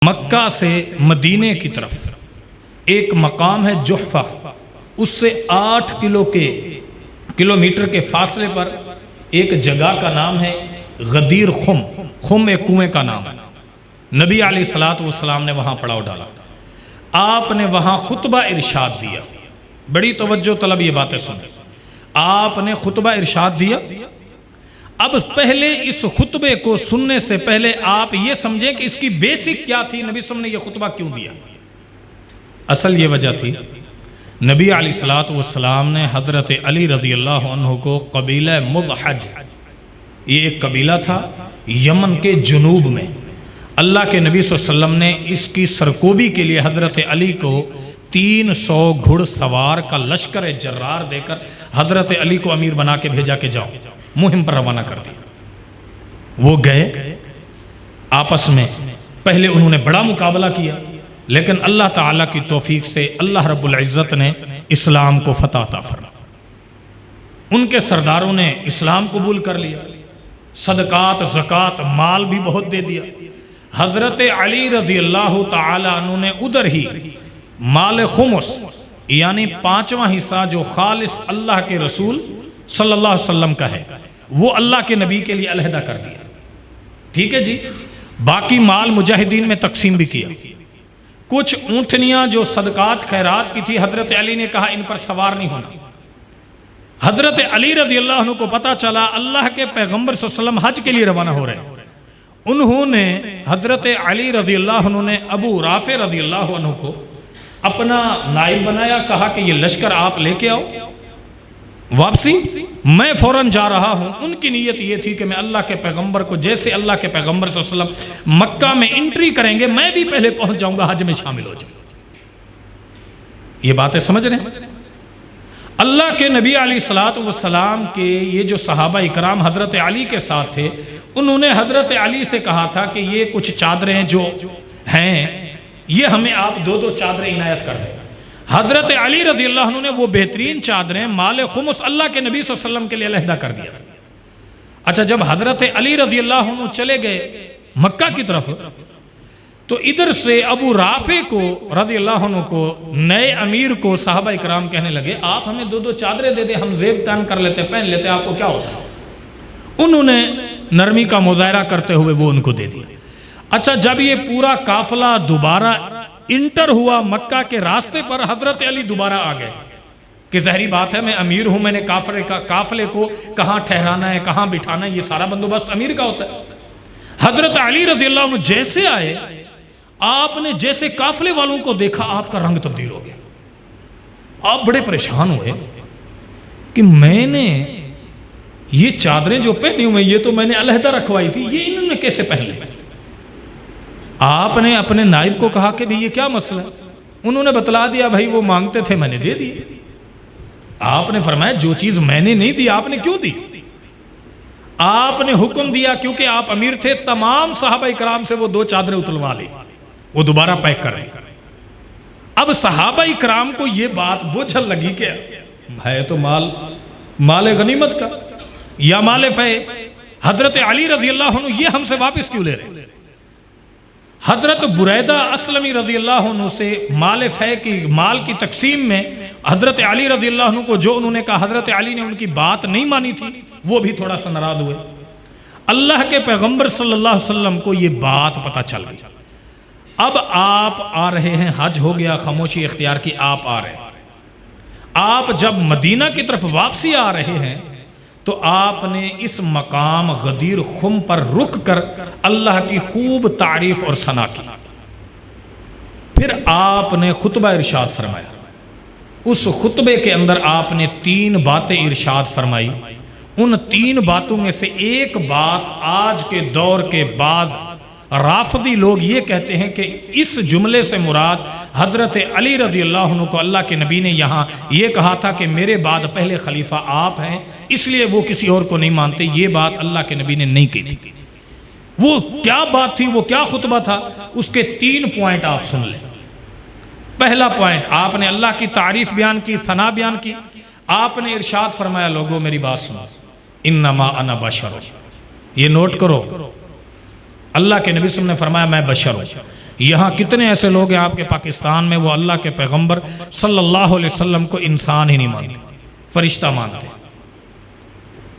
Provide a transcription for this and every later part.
مکہ سے مدینے کی طرف ایک مقام ہے جحفہ، اس سے 8 کلومیٹر کے فاصلے پر ایک جگہ کا نام ہے غدیر خم۔ خم ایک کنویں کا نام ہے۔ نبی علیہ الصلوۃ والسلام نے وہاں پڑاؤ ڈالا، آپ نے وہاں خطبہ ارشاد دیا۔ بڑی توجہ طلب یہ باتیں سنیں، آپ نے خطبہ ارشاد دیا۔ اب پہلے اس خطبے کو سننے سے پہلے آپ یہ سمجھیں کہ اس کی بیسک کیا تھی، نبی صلی اللہ علیہ وسلم نے یہ خطبہ کیوں دیا۔ اصل یہ وجہ تھی، نبی علیہ الصلوۃ والسلام نے حضرت علی رضی اللہ عنہ کو قبیلہ مضحج، یہ ایک قبیلہ تھا یمن کے جنوب میں، اللہ کے نبی صلی اللہ علیہ وسلم نے اس کی سرکوبی کے لیے حضرت علی کو 300 گھڑ سوار کا لشکر جرار دے کر حضرت علی کو امیر بنا کے بھیجا کہ جاؤ مہم پر روانہ کر دیا۔ وہ گئے، آپس میں پہلے انہوں نے بڑا مقابلہ کیا، لیکن اللہ تعالیٰ کی توفیق سے اللہ رب العزت نے اسلام کو فتح عطا فرمایا۔ ان کے سرداروں نے اسلام قبول کر لیا، صدقات زکوٰۃ مال بھی بہت دے دیا۔ حضرت علی رضی اللہ تعالیٰ عنہ نے ادھر ہی مال خمس یعنی 5واں حصہ جو خالص اللہ کے رسول صلی اللہ علیہ وسلم کا ہے، وہ اللہ کے نبی کے لیے علیحدہ کر دیا۔ ٹھیک ہے جی، باقی مال مجاہدین میں تقسیم بھی کیا۔ کچھ اونٹنیاں جو صدقات خیرات کی تھی، حضرت علی نے کہا ان پر سوار نہیں ہونا۔ حضرت علی رضی اللہ عنہ کو پتا چلا اللہ کے پیغمبر صلی اللہ علیہ وسلم حج کے لیے روانہ ہو رہے ہیں۔ انہوں نے حضرت علی رضی اللہ عنہ نے ابو رافع رضی اللہ عنہ کو اپنا نائب بنایا، کہا کہ یہ لشکر آپ لے کے آؤ واپسی، میں فوراً جا رہا ہوں۔ ان کی نیت یہ تھی کہ میں اللہ کے پیغمبر کو، جیسے اللہ کے پیغمبر صلی اللہ علیہ وسلم مکہ میں انٹری کریں گے میں بھی پہلے پہنچ جاؤں گا، حج میں شامل ہو جاؤں۔ یہ باتیں سمجھ رہے ہیں؟ اللہ کے نبی علیہ الصلوۃ والسلام کے یہ جو صحابہ اکرام حضرت علی کے ساتھ تھے، انہوں نے حضرت علی سے کہا تھا کہ یہ کچھ چادریں جو ہیں یہ ہمیں آپ 2 چادریں عنایت کر دیں۔ حضرت علی رضی اللہ عنہ نے وہ بہترین چادریں مال خمس اللہ کے نبی صلی اللہ علیہ وسلم کے لیے علیحدہ کر دیا تھا۔ اچھا، جب حضرت علی رضی اللہ عنہ چلے گئے مکہ کی طرف، تو ادھر سے ابو رافع کو رضی اللہ عنہ کو، نئے امیر کو صحابہ اکرام کہنے لگے آپ ہمیں 2 چادریں دے دیں، ہم زیب تان کر لیتے، پہن لیتے، آپ کو کیا ہوتا ہے؟ انہوں نے نرمی کا مظاہرہ کرتے ہوئے وہ ان کو دے دیا۔ اچھا، جب یہ پورا قافلہ دوبارہ انٹر ہوا مکہ کے راستے پر، حضرت علی دوبارہ آ گئے کہ ظاہری بات ہے میں امیر ہوں، میں نے قافلے کو کہاں ٹھہرانا ہے، کہاں بٹھانا ہے، یہ سارا بندوبست امیر کا ہوتا ہے۔ حضرت علی رضی اللہ عنہ جیسے آئے، آپ نے جیسے قافلے والوں کو دیکھا آپ کا رنگ تبدیل ہو گیا۔ آپ بڑے پریشان ہوئے کہ میں نے یہ چادریں جو پہنی ہوئی یہ تو میں نے علیحدہ رکھوائی تھی، یہ انہوں نے کیسے پہن لی؟ آپ نے اپنے نائب کو کہا کہ یہ کیا مسئلہ ہے؟ انہوں نے بتلا دیا بھائی وہ مانگتے تھے میں نے دے دی۔ آپ نے فرمایا جو چیز میں نے نہیں دی آپ نے کیوں دی؟ آپ نے حکم دیا کیونکہ آپ امیر تھے، تمام صحابہ اکرام سے وہ 2 چادریں اتلوا لی، وہ دوبارہ پیک کر دی۔ اب صحابہ اکرام کو یہ بات بوجھل لگی کہ ہے تو مال غنیمت کا یا مال فے، حضرت علی رضی اللہ عنہ یہ ہم سے واپس کیوں لے رہے؟ حضرت بریدہ اسلمی رضی اللہ عنہ سے مال فے کی مال کی تقسیم میں حضرت علی رضی اللہ عنہ کو جو انہوں نے کہا، حضرت علی نے ان کی بات نہیں مانی تھی، وہ بھی تھوڑا سا ناراض ہوئے۔ اللہ کے پیغمبر صلی اللہ علیہ وسلم کو یہ بات پتہ چل گئی۔ اب آپ آ رہے ہیں، حج ہو گیا، خاموشی اختیار کی، آپ آ رہے ہیں۔ آپ جب مدینہ کی طرف واپسی آ رہے ہیں تو آپ نے اس مقام غدیر خم پر رک کر اللہ کی خوب تعریف اور ثنا کی۔ پھر آپ نے خطبہ ارشاد فرمایا۔ اس خطبے کے اندر آپ نے 3 باتیں ارشاد فرمائی۔ ان 3 باتوں میں سے ایک بات آج کے دور کے بعد رافضی لوگ یہ کہتے ہیں کہ اس جملے سے مراد حضرت علی رضی اللہ عنہ کو اللہ کے نبی نے یہاں یہ کہا تھا کہ میرے بعد پہلے خلیفہ آپ ہیں، اس لیے وہ کسی اور کو نہیں مانتے۔ یہ بات اللہ کے نبی نے نہیں کی تھی۔ وہ کیا بات تھی، وہ کیا خطبہ تھا، اس کے 3 پوائنٹ آپ سن لیں۔ پہلا پوائنٹ، آپ نے اللہ کی تعریف بیان کی، ثنا بیان کی۔ آپ نے ارشاد فرمایا لوگوں میری بات سنو، انما انا بشر، یہ نوٹ کرو، اللہ کے نبی صلی اللہ علیہ وسلم نے فرمایا میں بشر ہوں، یہاں کتنے ایسے لوگ ہیں آپ کے پاکستان میں وہ اللہ کے پیغمبر صلی اللہ علیہ وسلم کو انسان ہی نہیں مانتے، فرشتہ مانتے۔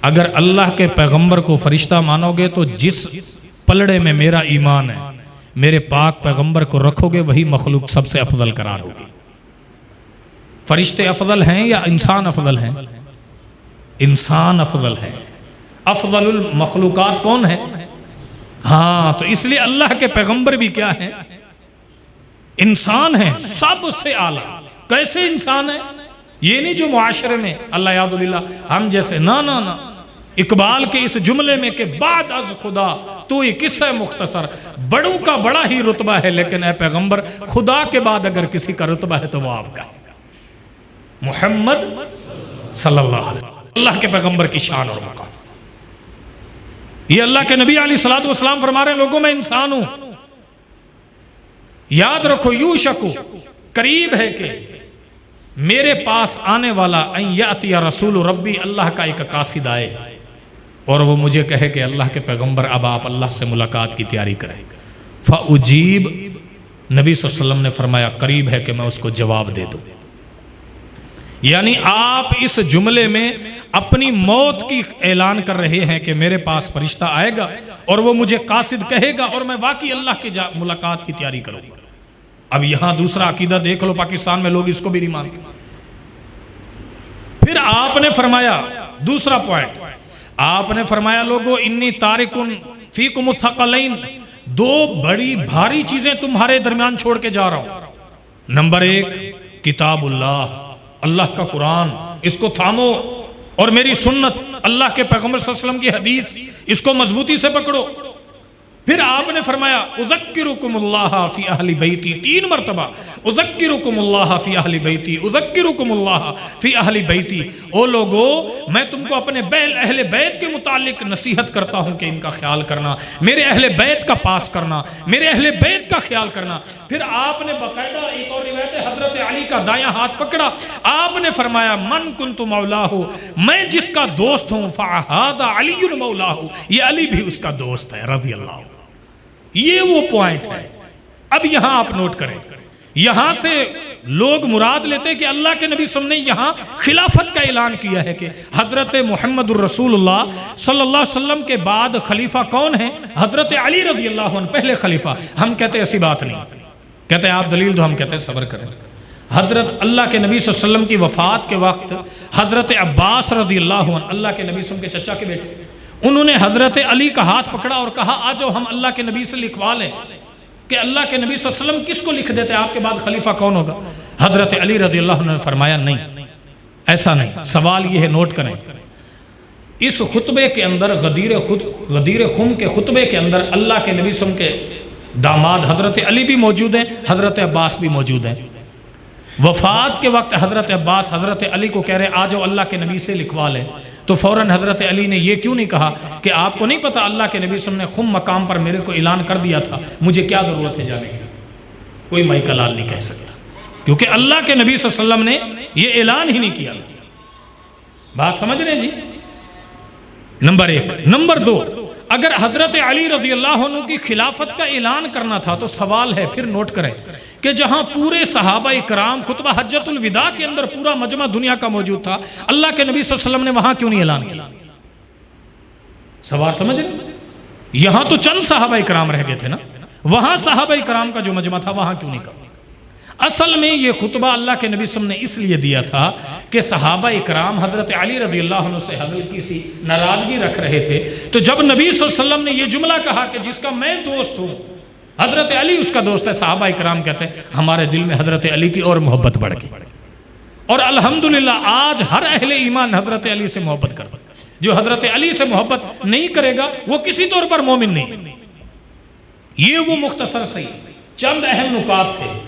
اگر اللہ کے پیغمبر کو فرشتہ مانو گے تو جس پلڑے میں میرا ایمان ہے، میرے پاک پیغمبر کو رکھو گے، وہی مخلوق سب سے افضل قرار ہوگی۔ فرشتے افضل ہیں یا انسان افضل ہیں؟ انسان افضل ہے۔ افضل المخلوقات کون ہے؟ ہاں، تو اس لیے اللہ کے پیغمبر بھی کیا ہیں؟ انسان ہیں، سب سے اعلیٰ۔ کیسے انسان ہے؟ یہ نہیں جو معاشرے میں اللہ یاد باللہ ہم جیسے، نہ اقبال کے اس جملے میں کہ بعد از خدا تو یہ قصہ مختصر، بڑوں کا بڑا ہی رتبہ ہے، لیکن اے پیغمبر خدا کے بعد اگر کسی کا رتبہ ہے تو وہ آپ کا محمد صلی اللہ علیہ وسلم، اللہ کے پیغمبر کی شان اور مقام۔ یہ اللہ کے نبی علیہ الصلوۃ والسلام فرما رہے ہیں لوگوں میں انسان ہوں، یاد رکھو یوشکو قریب ہے کہ میرے پاس آنے والا ان یاتی رسول ربی، اللہ کا ایک قاصد آئے اور وہ مجھے کہے کہ اللہ کے پیغمبر اب آپ اللہ سے ملاقات کی تیاری کریں۔ فاجیب، نبی صلی اللہ علیہ وسلم نے فرمایا قریب ہے کہ میں اس کو جواب دے دوں۔ یعنی آپ اس جملے میں اپنی موت کی اعلان کر رہے ہیں کہ میرے پاس فرشتہ آئے گا اور وہ مجھے قاصد کہے گا اور میں واقعی اللہ کی ملاقات کی تیاری کروں گا۔ اب یہاں دوسرا عقیدہ دیکھ لو، پاکستان میں لوگ اس کو بھی نہیں مانتے۔ پھر آپ نے فرمایا دوسرا پوائنٹ، آپ نے فرمایا لوگو انی تارکن فیکم الثقلین، دو بڑی بھاری چیزیں تمہارے درمیان چھوڑ کے جا رہا ہوں۔ نمبر 1 کتاب اللہ، اللہ کا قرآن، اس کو تھامو، اور میری سنت، اللہ کے پیغمبر صلی اللہ علیہ وسلم کی حدیث، اس کو مضبوطی سے پکڑو۔ پھر آپ نے فرمایا اذکرکم اللہ فی اہل بیتی، 3 مرتبہ اذکرکم اللہ فی اہل بیتی، اذکرکم اللہ فی اہل بیتی۔ او لوگو میں تم کو اپنے اہل بیت کے متعلق نصیحت کرتا ہوں کہ ان کا خیال کرنا، میرے اہل بیت کا پاس کرنا، میرے اہل بیت کا خیال کرنا۔ پھر آپ نے باقاعدہ ایک اور روایت ہے حضرت علی کا دایاں ہاتھ پکڑا، آپ نے فرمایا من کنت مولاہ، میں جس کا دوست ہوں فہذا علی مولاہ، یہ علی بھی اس کا دوست ہے رضی اللہ عنہ۔ یہ وہ پوائنٹ ہے۔ اب یہاں آپ نوٹ کریں، یہاں سے لوگ مراد لیتے ہیں کہ اللہ کے نبی صلی اللہ علیہ وسلم نے یہاں خلافت کا اعلان کیا ہے کہ حضرت محمد الرسول اللہ صلی اللہ علیہ وسلم کے بعد خلیفہ کون ہیں؟ حضرت علی رضی اللہ عنہ پہلے خلیفہ۔ ہم کہتے ہیں ایسی بات نہیں، کہتے ہیں آپ دلیل دو، ہم کہتے ہیں صبر کریں۔ حضرت اللہ کے نبی صلی اللہ علیہ وسلم کی وفات کے وقت حضرت عباس رضی اللہ عنہ، اللہ کے نبی صلی اللہ علیہ وسلم کے چچا کے بیٹے، انہوں نے حضرت علی کا ہاتھ پکڑا اور کہا آجو ہم اللہ کے نبی سے لکھوا لیں کہ اللہ کے نبی صلی اللہ علیہ وسلم کس کو لکھ دیتے آپ کے بعد خلیفہ کون ہوگا؟ حضرت علی رضی اللہ عنہ نے فرمایا نہیں، ایسا نہیں۔ سوال یہ ہے، نوٹ کریں، اس خطبے کے اندر غدیر خم کے خطبے کے اندر اللہ کے نبی صلی اللہ علیہ وسلم کے داماد حضرت علی بھی موجود ہیں، حضرت عباس بھی موجود ہیں۔ وفات کے وقت حضرت عباس حضرت علی کو کہہ رہے آجو اللہ کے نبی سے لکھوا لیں، تو فوراً حضرت علی نے یہ کیوں نہیں کہا کہ آپ کو نہیں پتا اللہ کے نبی صلی اللہ علیہ وسلم نے خم مقام پر میرے کو اعلان کر دیا تھا، مجھے کیا ضرورت ہے جانے کی؟ کوئی مائی کلال نہیں کہہ سکتا، کیونکہ اللہ کے نبی صلی اللہ علیہ وسلم نے یہ اعلان ہی نہیں کیا تھا۔ بات سمجھ رہے ہیں جی؟ نمبر 1۔ نمبر 2، اگر حضرت علی رضی اللہ عنہ کی خلافت کا اعلان کرنا تھا تو سوال ہے، پھر نوٹ کریں کہ جہاں پورے صحابہ اکرام خطبہ حجت الوداع کے اندر پورا مجمع دنیا کا موجود تھا، اللہ کے نبی صلی اللہ علیہ وسلم نے وہاں کیوں نہیں اعلان کیا؟ سوال سمجھ رہے؟ یہاں تو چند صحابہ اکرام رہ گئے تھے نا، وہاں صحابہ اکرام کا جو مجمع تھا وہاں کیوں نہیں کہا؟ اصل میں یہ خطبہ اللہ کے نبی صلی اللہ علیہ وسلم نے اس لیے دیا تھا کہ صحابہ اکرام حضرت علی رضی اللہ عنہ سے ہلکی سی ناراضگی رکھ رہے تھے، تو جب نبی صلی اللہ علیہ وسلم نے یہ جملہ کہا کہ جس کا میں دوست ہوں حضرت علی اس کا دوست ہے، صحابہ اکرام کہتے ہیں ہمارے دل میں حضرت علی کی اور محبت بڑھ گئی، اور الحمدللہ آج ہر اہل ایمان حضرت علی سے محبت کرتا ہے۔ جو حضرت علی سے محبت نہیں کرے گا وہ کسی طور پر مومن نہیں۔ یہ وہ مختصر سی چند اہم نکات تھے۔